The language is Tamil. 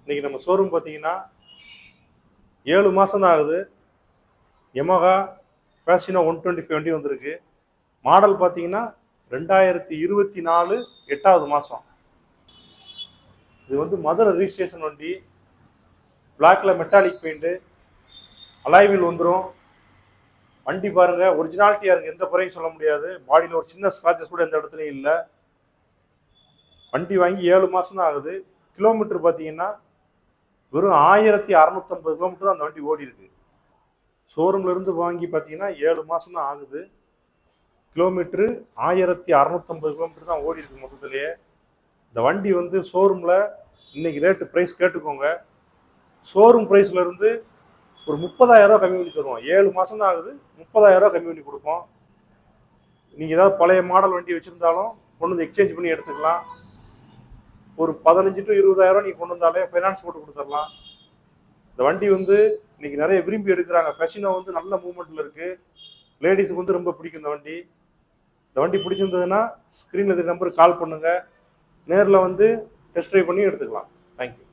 இன்னைக்கு நம்ம ஷோரூம் பார்த்தீங்கன்னா 7 மாதம் தான் ஆகுது. யமஹா ஃபேஷினோ 125 வண்டி வந்திருக்கு. மாடல் பார்த்தீங்கன்னா 2024 8வது மாதம். இது வந்து மதுரை ரிஜிஸ்ட்ரேஷன் வண்டி. பிளாக்ல மெட்டாலிக் பெயிண்ட், அலாய்வில் வந்துடும். வண்டி பாருங்க, ஒரிஜினாலிட்டியா இருக்கு, எந்த குறையும் சொல்ல முடியாது. பாடியில் ஒரு சின்ன ஸ்கிராச்சஸ் கூட எந்த இடத்துலையும் இல்லை. வண்டி வாங்கி 7 மாதம் தான் ஆகுது. கிலோமீட்டர் பார்த்தீங்கன்னா வெறும் 1650 கிலோமீட்டர் தான் அந்த வண்டி ஓடி இருக்கு. ஷோரூம்ல இருந்து வாங்கி பார்த்தீங்கன்னா 7 மாதம் தான் ஆகுது. கிலோமீட்டரு 1650 கிலோமீட்டர் தான் ஓடி இருக்கு மொத்தத்திலேயே. இந்த வண்டி வந்து ஷோரூம்ல இன்னைக்கு ரேட்டு ப்ரைஸ் கேட்டுக்கோங்க. ஷோரூம் ப்ரைஸ்ல இருந்து ஒரு 30,000 ரூபா கம்மி பண்ணி தருவோம். 7 மாதம் தான் ஆகுது, 30,000 ரூபா கம்மி பண்ணி கொடுப்போம். நீங்க ஏதாவது பழைய மாடல் வண்டி வச்சிருந்தாலும் கொண்டு வந்து எக்ஸ்சேஞ்ச் பண்ணி எடுத்துக்கலாம். ஒரு 15 to 20,000 நீங்க கொண்டு வந்தாலே ஃபைனான்ஸ் போட்டு கொடுத்துடலாம். இந்த வண்டி வந்து இன்னைக்கு நிறைய விரும்பி எடுக்கிறாங்க. ஃபேஷினோ வந்து நல்ல மூவ்மெண்ட்ல இருக்கு. லேடிஸுக்கு வந்து ரொம்ப பிடிக்கும் இந்த வண்டி. இந்த வண்டி பிடிச்சிருந்ததுன்னா ஸ்க்ரீனில் நம்பருக்கு கால் பண்ணுங்க. நேரில் வந்து டெஸ்ட் ட்ரைவ் பண்ணி எடுத்துக்கலாம். தேங்க்யூ.